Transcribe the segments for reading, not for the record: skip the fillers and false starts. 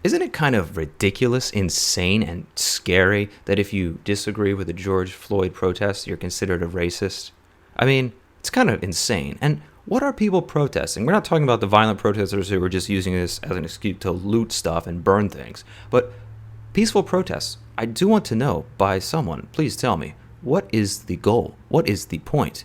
Isn't it kind of ridiculous, insane, and scary that if you disagree with the George Floyd protests, you're considered a racist? I mean, it's kind of insane. And what are people protesting? We're not talking about the violent protesters who are just using this as an excuse to loot stuff and burn things, but peaceful protests. I do want to know by someone, please tell me, what is the goal? What is the point?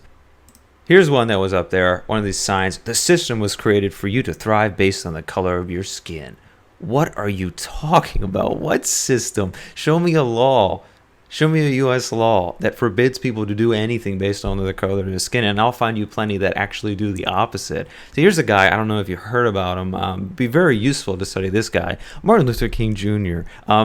Here's one that was up there, one of these signs. The system was created for you to thrive based on the color of your skin. What are you talking about? What system? Show me a law. Show me a U.S. law that forbids people to do anything based on the color of their skin, and I'll find you plenty that actually do the opposite. So here's a guy, I don't know if you heard about him, be very useful to study this guy, Martin Luther King Jr.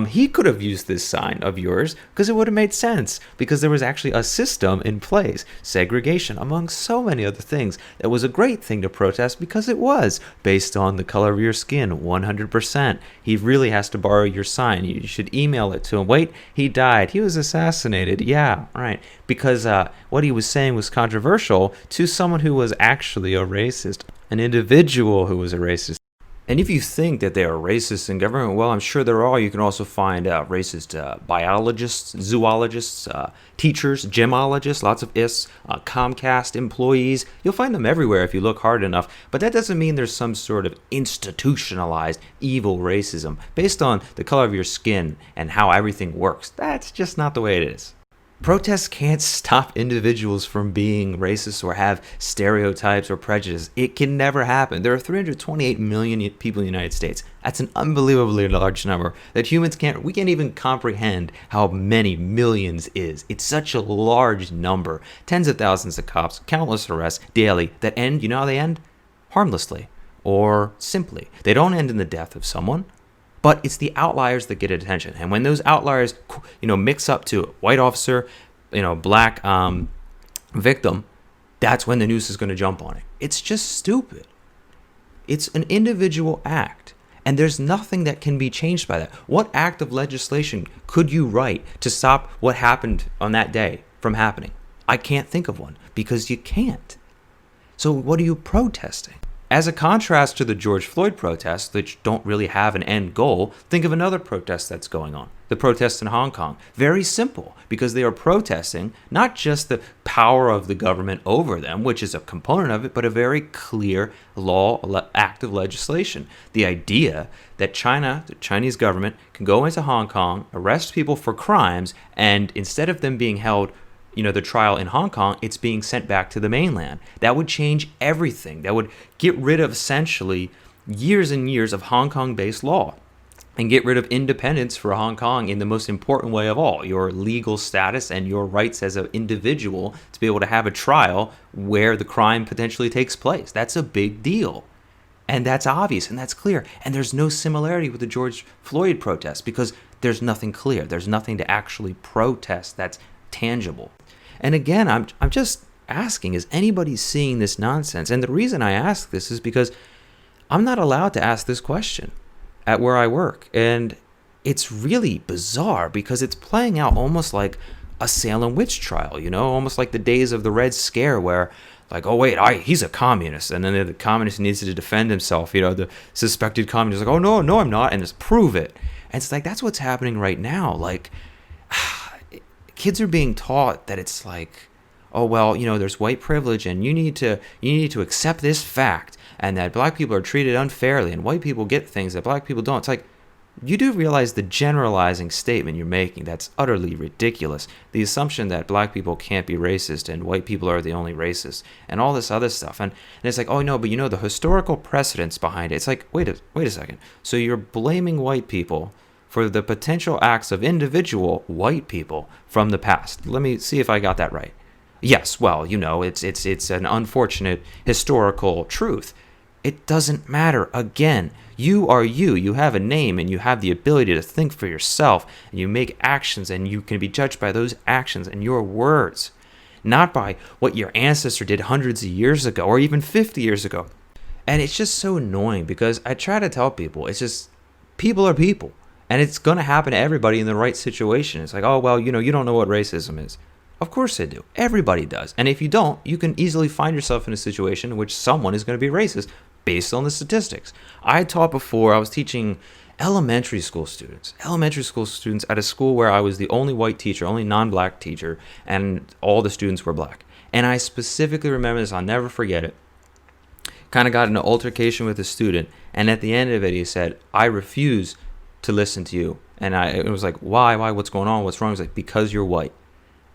He could have used this sign of yours because it would have made sense, because there was actually a system in place, segregation, among so many other things. That was a great thing to protest because it was based on the color of your skin, 100%. He really has to borrow your sign. You should email it to him. Wait, he died. He was assassinated. Yeah, right. Because what he was saying was controversial to someone who was actually a racist, an individual who was a racist. And if you think that they are racist in government, well, I'm sure there are. You can also find racist biologists, zoologists, teachers, gemologists, lots of ists, Comcast employees. You'll find them everywhere if you look hard enough. But that doesn't mean there's some sort of institutionalized evil racism based on the color of your skin and how everything works. That's just not the way it is. Protests can't stop individuals from being racist or have stereotypes or prejudice. It can never happen. There are 328 million people in the United States. That's an unbelievably large number that we can't even comprehend how many millions is. It's such a large number. Tens of thousands of cops, countless arrests daily that end, you know how they end? Harmlessly or simply. They don't end in the death of someone. But it's the outliers that get attention. And when those outliers, mix up to a white officer, black victim, that's when the news is going to jump on it. It's just stupid. It's an individual act. And there's nothing that can be changed by that. What act of legislation could you write to stop what happened on that day from happening? I can't think of one because you can't. So what are you protesting? As a contrast to the George Floyd protests, which don't really have an end goal, think of another protest that's going on. The protests in Hong Kong. Very simple, because they are protesting not just the power of the government over them, which is a component of it, but a very clear act of legislation. The idea that the Chinese government, can go into Hong Kong, arrest people for crimes, and instead of them being held the trial in Hong Kong, it's being sent back to the mainland. That would change everything. That would get rid of essentially years and years of Hong Kong-based law and get rid of independence for Hong Kong in the most important way of all, your legal status and your rights as an individual to be able to have a trial where the crime potentially takes place. That's a big deal. And that's obvious and that's clear. And there's no similarity with the George Floyd protests because there's nothing clear. There's nothing to actually protest that's tangible. And again, I'm just asking, is anybody seeing this nonsense? And the reason I ask this is because I'm not allowed to ask this question at where I work. And it's really bizarre because it's playing out almost like a Salem witch trial, almost like the days of the Red Scare where oh wait, he's a communist. And then the communist needs to defend himself. The suspected communist is like, oh no, I'm not. And just prove it. And it's like, that's what's happening right now. Kids are being taught that it's oh well, there's white privilege and you need to accept this fact and that black people are treated unfairly and white people get things that black people don't. It's you do realize the generalizing statement you're making, that's utterly ridiculous. The assumption that black people can't be racist and white people are the only racist and all this other stuff. And it's oh no, but the historical precedents behind it. It's wait a second. So you're blaming white people for the potential acts of individual white people from the past. Let me see if I got that right. Yes, well, it's an unfortunate historical truth. It doesn't matter. Again, you are you. You have a name and you have the ability to think for yourself and you make actions and you can be judged by those actions and your words, not by what your ancestor did hundreds of years ago or even 50 years ago. And it's just so annoying because I try to tell people, it's just people are people. And it's going to happen to everybody in the right situation. It's oh, well, you don't know what racism is. Of course they do. Everybody does. And if you don't, you can easily find yourself in a situation in which someone is going to be racist based on the statistics. I taught before. I was teaching Elementary school students at a school where I was the only white teacher, only non-black teacher, and all the students were black. And I specifically remember this, I'll never forget it. Kind of got in an altercation with a student, and at the end of it, he said, "I refuse to listen to you." And it was like, why, what's going on, what's wrong? He was like, "Because you're white."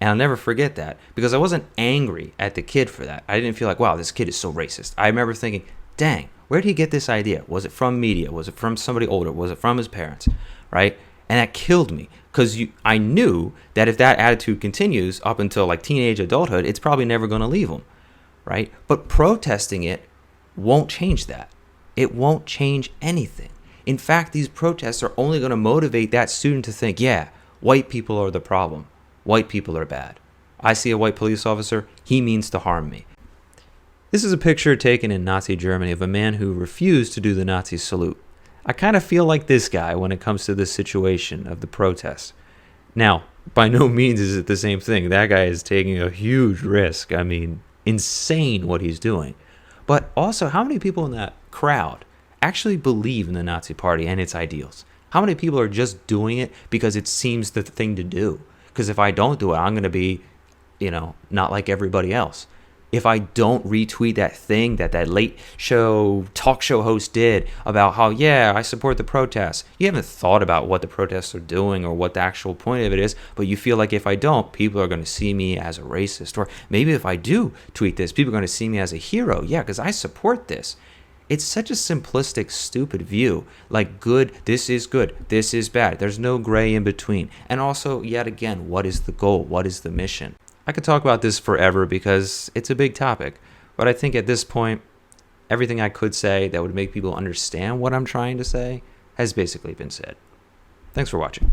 And I'll never forget that, because I wasn't angry at the kid for that. I didn't feel like, wow, this kid is so racist. I remember thinking, dang, where did he get this idea? Was it from media? Was it from somebody older? Was it from his parents? Right? And that killed me, because I knew that if that attitude continues up until like teenage adulthood, it's probably never going to leave him. Right? But protesting it won't change that. It won't change anything. In fact, these protests are only going to motivate that student to think, yeah, white people are the problem. White people are bad. I see a white police officer, he means to harm me. This is a picture taken in Nazi Germany of a man who refused to do the Nazi salute. I kind of feel like this guy when it comes to this situation of the protests. Now, by no means is it the same thing. That guy is taking a huge risk. I mean, insane what he's doing. But also, how many people in that crowd actually believe in the Nazi Party and its ideals? How many people are just doing it because it seems the thing to do? Because if I don't do it, I'm going to be, not like everybody else. If I don't retweet that thing that late show talk show host did about how, yeah, I support the protests. You haven't thought about what the protests are doing or what the actual point of it is, but you feel like if I don't, people are going to see me as a racist. Or maybe if I do tweet this, people are going to see me as a hero. Yeah, because I support this. It's such a simplistic, stupid view. Like good, this is bad. There's no gray in between. And also, yet again, what is the goal? What is the mission? I could talk about this forever because it's a big topic. But I think at this point, everything I could say that would make people understand what I'm trying to say has basically been said. Thanks for watching.